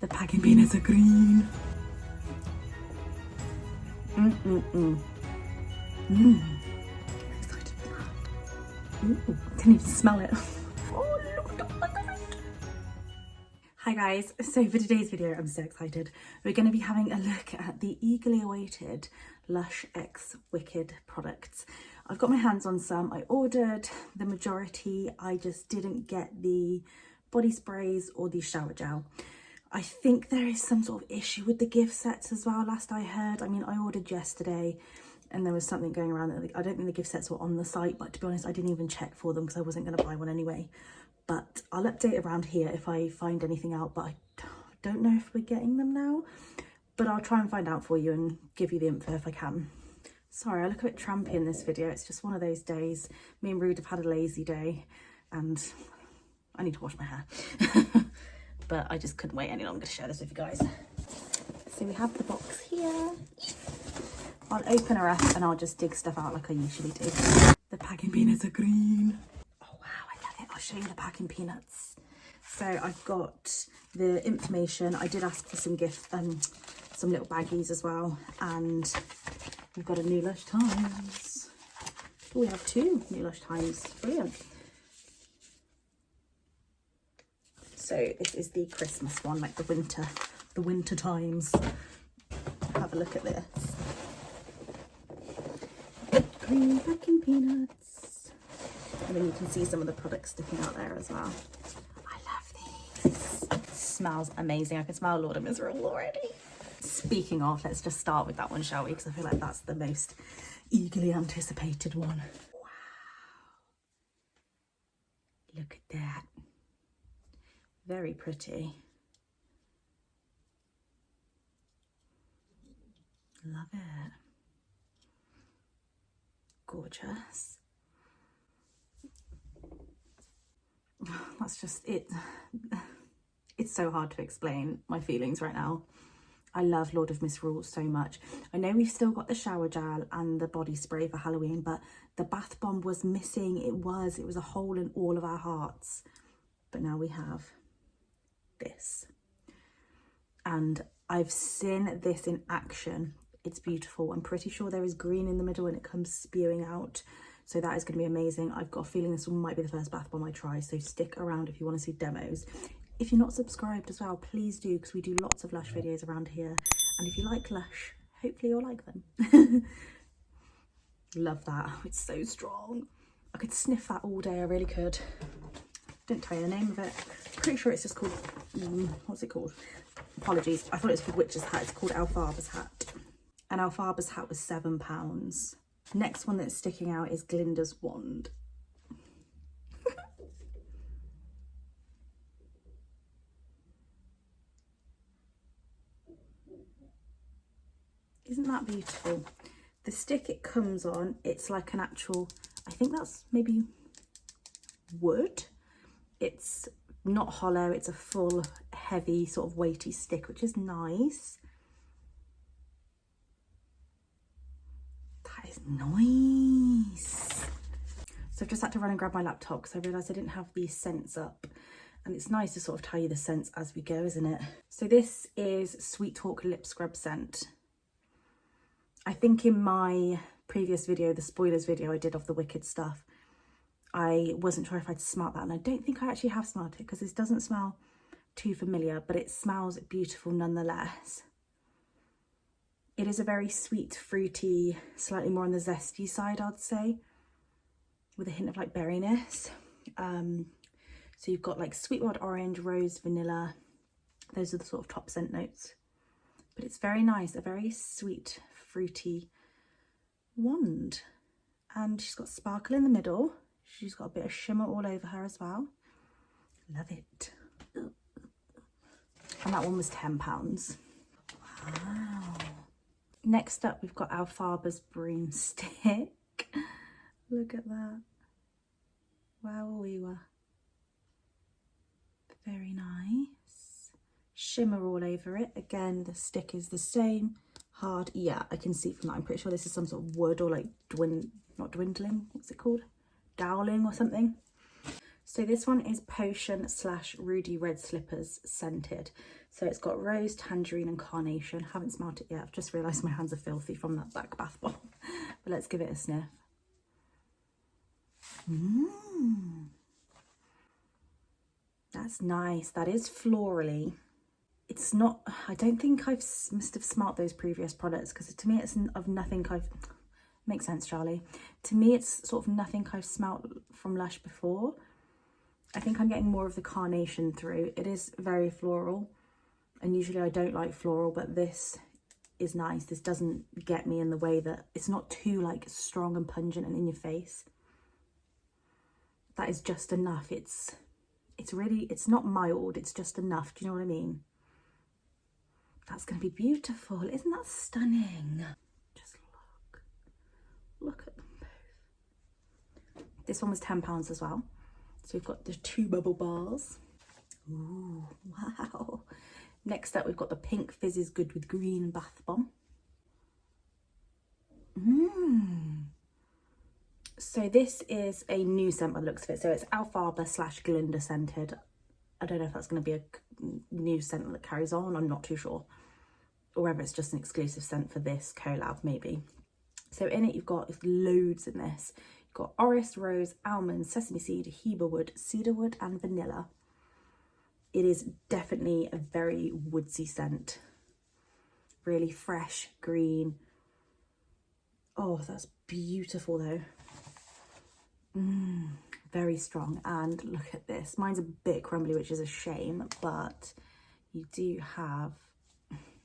The packing peanuts are green. I'm excited for that. Ooh, I can even smell it. Oh, look at that. Hi guys, so for today's video, I'm so excited. We're going to be having a look at the eagerly awaited Lush X Wicked products. I've got my hands on some. I ordered the majority. I just didn't get the body sprays or the shower gel. I think there is some sort of issue with the gift sets as well, last I heard. I mean, I ordered yesterday and there was something going around that I don't think the gift sets were on the site, but to be honest, I didn't even check for them because I wasn't going to buy one anyway. But I'll update around here if I find anything out, but I don't know if we're getting them now, but I'll try and find out for you and give you the info if I can. Sorry, I look a bit trampy in this video. It's just one of those days. Me and Rude have had a lazy day and I need to wash my hair. But I just couldn't wait any longer to share this with you guys. So we have the box here. I'll open her up and I'll just dig stuff out like I usually do. The packing peanuts are green. Oh wow, I love it. I'll show you the packing peanuts. So I've got the information. I did ask for some some little baggies as well. And we've got a new Lush Times. Oh, we have two new Lush Times. Brilliant. So this is the Christmas one, like the winter times. Have a look at this. Green packing peanuts. And then you can see some of the products sticking out there as well. I love these. It smells amazing. I can smell Lord of Misrule already. Speaking of, let's just start with that one, shall we? Because I feel like that's the most eagerly anticipated one. Wow. Look at that. Very pretty. Love it. Gorgeous. That's just it. It's so hard to explain my feelings right now. I love Lord of Misrule so much. I know we've still got the shower gel and the body spray for Halloween, but the bath bomb was missing. It was a hole in all of our hearts. But now we have this. And I've seen this in action. It's beautiful. I'm pretty sure there is green in the middle and it comes spewing out. So that is going to be amazing. I've got a feeling this one might be the first bath bomb I try. So stick around if you want to see demos. If you're not subscribed as well, please do, because we do lots of Lush videos around here. And if you like Lush, hopefully you'll like them. Love that. It's so strong. I could sniff that all day. I really could. Don't tell you the name of it. Pretty sure it's just called, what's it called? Apologies. I thought it was called Witch's Hat. It's called Alfarba's Hat. And Alfarba's Hat was £7. Next one that's sticking out is Glinda's Wand. Isn't that beautiful? The stick it comes on, it's like an actual, I think that's maybe wood. It's not hollow, it's a full, heavy, sort of weighty stick, which is nice. That is nice. So I've just had to run and grab my laptop because I realised I didn't have these scents up. And it's nice to sort of tell you the scents as we go, isn't it? So this is Sweet Talk Lip Scrub Scent. I think in my previous video, the spoilers video I did of the Wicked stuff, I wasn't sure if I'd smelt that, and I don't think I actually have smelt it because this doesn't smell too familiar, but it smells beautiful nonetheless. It is a very sweet, fruity, slightly more on the zesty side, I'd say, with a hint of like berryness. So you've got like sweet wild orange, rose, vanilla. Those are the sort of top scent notes. But it's very nice, a very sweet, fruity wand. And she's got sparkle in the middle. She's got a bit of shimmer all over her as well. Love it. And that one was £10. Wow. Next up, we've got Alfarba's Broomstick. Look at that. Wow, we were. Very nice. Shimmer all over it. Again, the stick is the same. Hard. Yeah, I can see from that. I'm pretty sure this is some sort of wood or like not dwindling. What's it called? Dowling or something. So this one is Potion / Rudy Red Slippers scented. So it's got rose, tangerine and carnation. Haven't smelled it yet. I've just realised my hands are filthy from that back bath bomb. But let's give it a sniff. That's nice. That is florally. It's not, I don't think must have smelt those previous products, because to me it's of nothing makes sense, Charlie. To me it's sort of nothing I've smelt from Lush before. I think I'm getting more of the carnation through. It is very floral, and usually I don't like floral, but this is nice. This doesn't get me in the way that, it's not too like strong and pungent and in your face. That is just enough. It's really, it's not mild, it's just enough. Do you know what I mean? That's going to be beautiful. Isn't that stunning? Just look at them both. This one was £10 as well. So we've got the 2 bubble bars. Ooh, wow. Next up, we've got the pink Fizz is Good with Green bath bomb. So this is a new scent by the looks of it. So it's alfalfa / Glinda scented. I don't know if that's going to be a new scent that carries on. I'm not too sure. Or whether it's just an exclusive scent for this collab, maybe. So in it, you've got loads in this. You've got orris, rose, almond, sesame seed, heba wood, cedarwood and vanilla. It is definitely a very woodsy scent. Really fresh, green. Oh, that's beautiful though. Very strong. And look at this. Mine's a bit crumbly, which is a shame, but you do have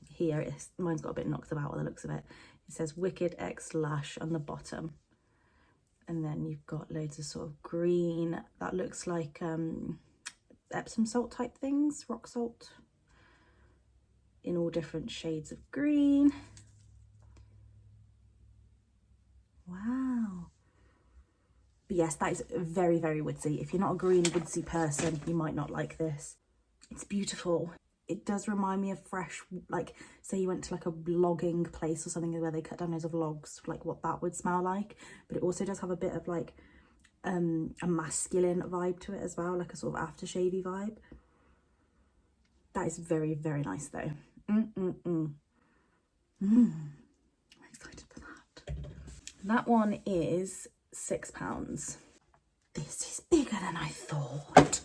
here, mine's got a bit knocked about by the looks of it. It says Wicked X Lush on the bottom. And then you've got loads of sort of green. That looks like Epsom salt type things, rock salt, in all different shades of green. Wow. But yes, that is very, very woodsy. If you're not a green woodsy person, you might not like this. It's beautiful. It does remind me of fresh, like say you went to like a logging place or something where they cut down loads of logs, like what that would smell like. But it also does have a bit of like a masculine vibe to it as well, like a sort of aftershave-y vibe. That is very, very nice though. I'm excited for that. That one is £6. This is bigger than I thought.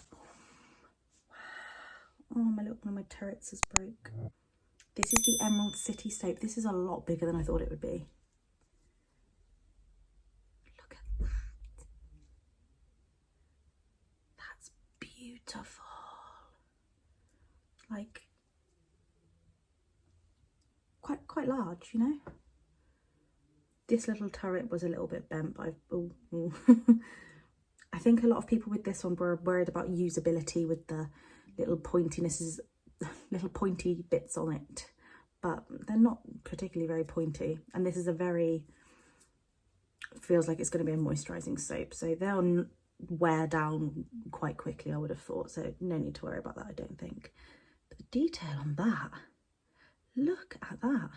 Oh, my look, one of my turrets has broke. This is the Emerald City soap. This is a lot bigger than I thought it would be. Look at that. That's beautiful. Like, quite large, you know? This little turret was a little bit bent, but I think a lot of people with this one were worried about usability with the little pointinesses, little pointy bits on it, but they're not particularly very pointy. And this is a very, feels like it's going to be a moisturising soap, so they'll wear down quite quickly, I would have thought, so no need to worry about that, I don't think. But the detail on that, look at that.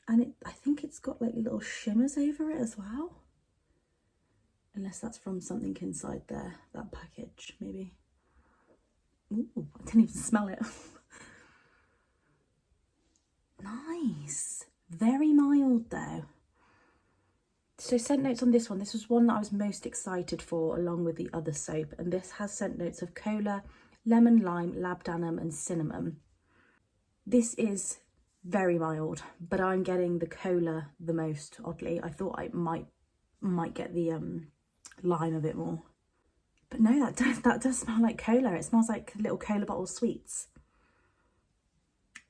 And I think it's got like little shimmers over it as well. Unless that's from something inside there, that package, maybe. Ooh, I didn't even smell it. Nice. Very mild though. So scent notes on this one. This was one that I was most excited for along with the other soap. And this has scent notes of cola, lemon, lime, labdanum and cinnamon. This is very mild, but I'm getting the cola the most, oddly. I thought I might get the lime a bit more, but no, that does smell like cola. It smells like little cola bottle sweets.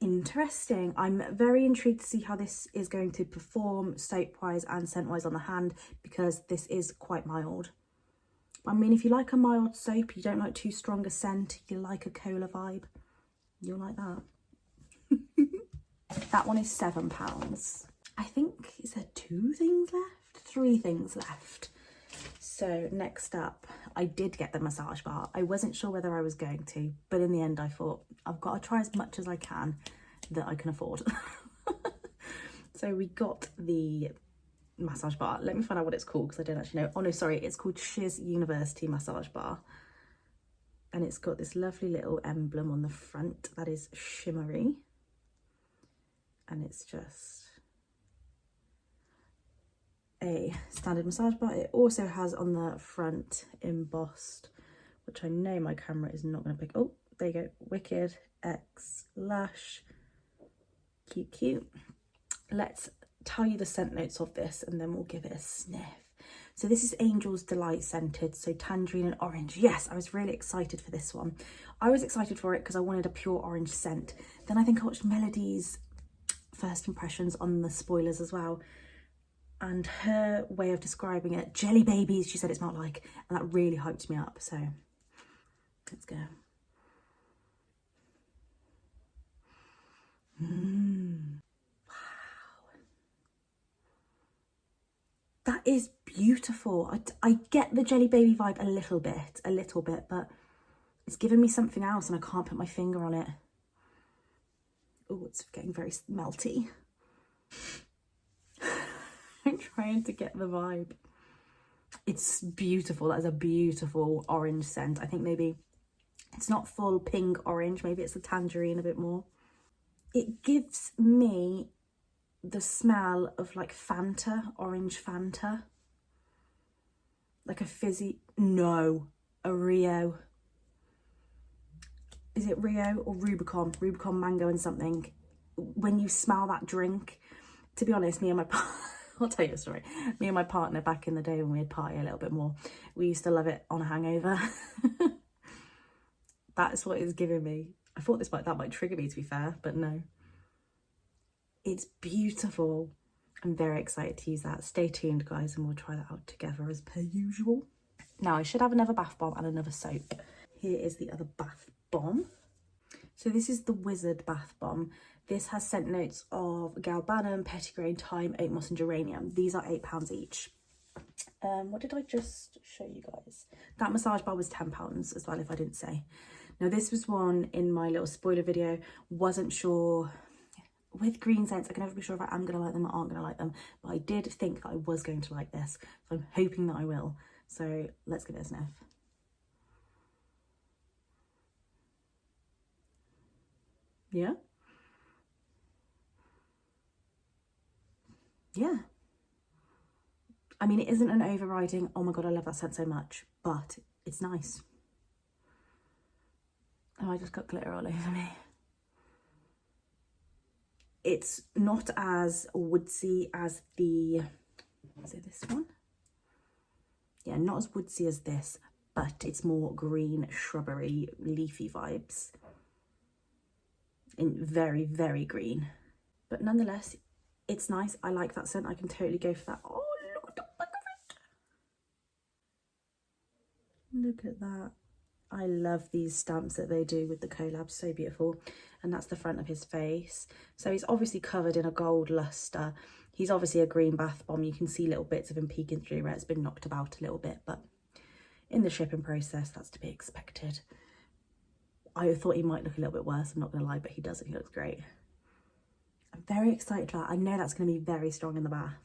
Interesting. I'm very intrigued to see how this is going to perform soap wise and scent wise on the hand, because this is quite mild. I mean, if you like a mild soap, you don't like too strong a scent, you like a cola vibe, you'll like that. That one is £7. I think, is there 2 things left? 3 things left. So next up, I did get the massage bar. I wasn't sure whether I was going to, but in the end I thought I've got to try as much as I can that I can afford. So we got the massage bar. Let me find out what it's called, because I don't actually know. Oh no, sorry, it's called Shiz University Massage Bar. And it's got this lovely little emblem on the front that is shimmery. And it's just a standard massage bar. It also has on the front embossed, which I know my camera is not going to pick. Oh, there you go. Wicked X Lush. Cute, cute. Let's tell you the scent notes of this and then we'll give it a sniff. So this is Angel's Delight scented, so tangerine and orange. Yes, I was really excited for this one. I was excited for it because I wanted a pure orange scent. Then I think I watched Melody's first impressions on the spoilers as well. And her way of describing it, jelly babies, she said it smelled like, and that really hyped me up. So let's go. That is beautiful. I get the jelly baby vibe a little bit, but it's giving me something else and I can't put my finger on it. Oh, it's getting very melty. I'm trying to get the vibe. It's beautiful. That is a beautiful orange scent. I think maybe it's not full pink orange. Maybe it's the tangerine a bit more. It gives me the smell of like Fanta, orange Fanta, like a fizzy, no, a Rio. Is it Rio or Rubicon? Rubicon mango and something. When you smell that drink, to be honest, me and my I'll tell you a story. Me and my partner back in the day when we'd party a little bit more, we used to love it on a hangover. That's what it's giving me. I thought that might trigger me, to be fair, but no. It's beautiful. I'm very excited to use that. Stay tuned, guys, and we'll try that out together as per usual. Now, I should have another bath bomb and another soap. Here is the other bath bomb. So this is the Wizard bath bomb. This has scent notes of galbanum, petitgrain, thyme, oat moss and geranium. These are £8 each. What did I just show you guys? That massage bar was £10 as well, if I didn't say. Now this was one in my little spoiler video. Wasn't sure. With green scents, I can never be sure if I am going to like them or aren't going to like them. But I did think that I was going to like this. So I'm hoping that I will. So let's give it a sniff. Yeah. Yeah. I mean, it isn't an overriding, oh my God, I love that scent so much, but it's nice. Oh, I just got glitter all over me. It's not as woodsy as the, is it this one? Yeah, not as woodsy as this, but it's more green, shrubbery, leafy vibes. In very, very green. But nonetheless, it's nice. I like that scent. I can totally go for that. Oh, look at the back of it. Look at that. I love these stamps that they do with the collab. So beautiful. And that's the front of his face. So he's obviously covered in a gold luster. He's obviously a green bath bomb. You can see little bits of him peeking through where it's been knocked about a little bit, but in the shipping process, that's to be expected. I thought he might look a little bit worse, I'm not going to lie, but he doesn't. He looks great. I'm very excited for that. I know that's going to be very strong in the bath.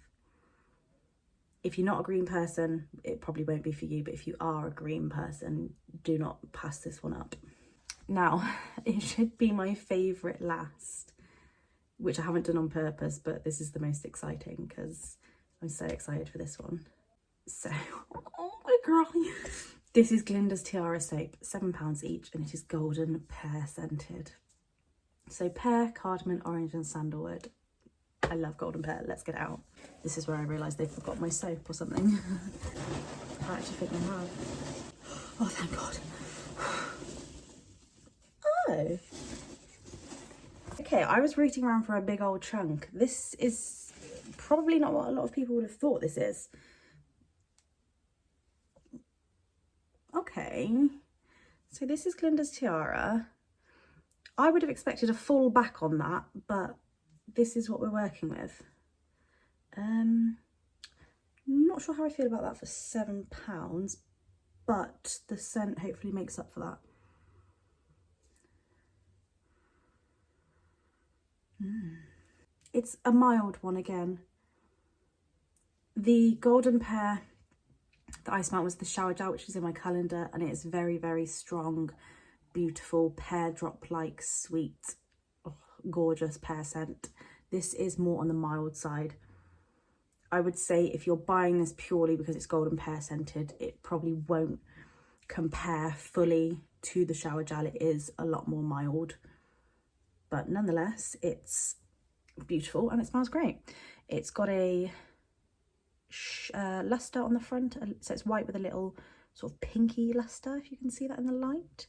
If you're not a green person, it probably won't be for you, but if you are a green person, do not pass this one up. Now, it should be my favourite last, which I haven't done on purpose, but this is the most exciting because I'm so excited for this one. So, oh my God. This is Glinda's Tiara soap, £7 each, and it is golden pear scented. So pear, cardamom, orange and sandalwood. I love golden pear. Let's get it out. This is where I realised they forgot my soap or something. I actually think they have. Oh, thank God. Oh. Okay, I was rooting around for a big old chunk. This is probably not what a lot of people would have thought this is. Okay, so this is Glinda's Tiara. I would have expected a full back on that, but this is what we're working with. Not sure how I feel about that for £7, but the scent hopefully makes up for that. It's a mild one again. The golden pear that I smelled was the shower gel, which is in my calendar, and it is very, very strong, beautiful, pear drop-like, sweet, gorgeous pear scent. This is more on the mild side. I would say if you're buying this purely because it's golden pear scented, it probably won't compare fully to the shower gel. It is a lot more mild, but nonetheless it's beautiful and it smells great. It's got a luster on the front, so it's white with a little sort of pinky luster, if you can see that in the light.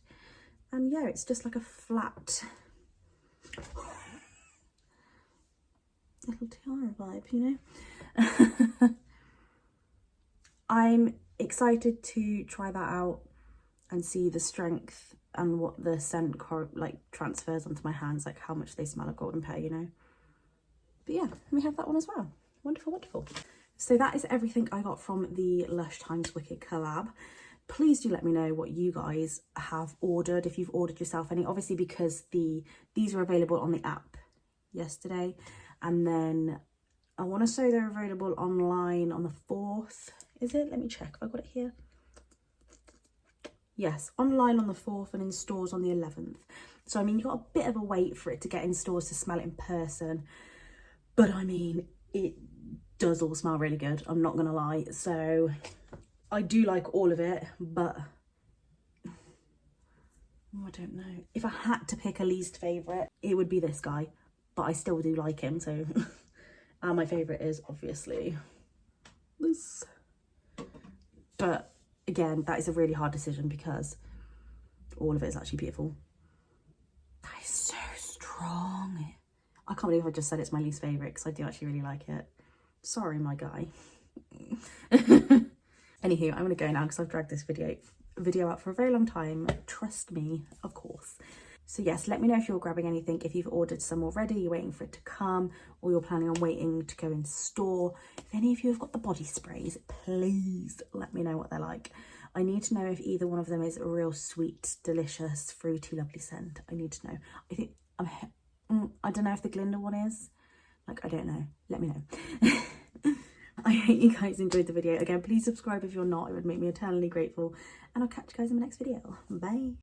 And yeah, it's just like a flat little tiara vibe, you know. I'm excited to try that out and see the strength and what the scent like transfers onto my hands, like how much they smell of golden pear, you know. But yeah, we have that one as well. Wonderful, wonderful. So that is everything I got from the Lush Times Wicked collab. Please do let me know what you guys have ordered, if you've ordered yourself any, obviously, because these were available on the app yesterday, and then I want to say they're available online on the 4th. Is it? Let me check if I got it here. Yes, online on the 4th and in stores on the 11th. So I mean, you've got a bit of a wait for it to get in stores to smell it in person, but I mean, it does all smell really good, I'm not gonna lie. So I do like all of it, but I don't know. If I had to pick a least favourite, it would be this guy, but I still do like him, so and my favourite is obviously this. But again, that is a really hard decision because all of it is actually beautiful. That is so strong. I can't believe I just said it's my least favourite, because I do actually really like it. Sorry, my guy. Anywho, I'm gonna go now because I've dragged this video out for a very long time. Trust me, of course. So yes, let me know if you're grabbing anything, if you've ordered some already, you're waiting for it to come, or you're planning on waiting to go in store. If any of you have got the body sprays, please let me know what they're like. I need to know if either one of them is a real sweet, delicious, fruity, lovely scent. I need to know. I think I don't know if the Glinda one is. Like, I don't know. Let me know. I hope you guys enjoyed the video. Again, please subscribe if you're not. It would make me eternally grateful. And I'll catch you guys in the next video. Bye.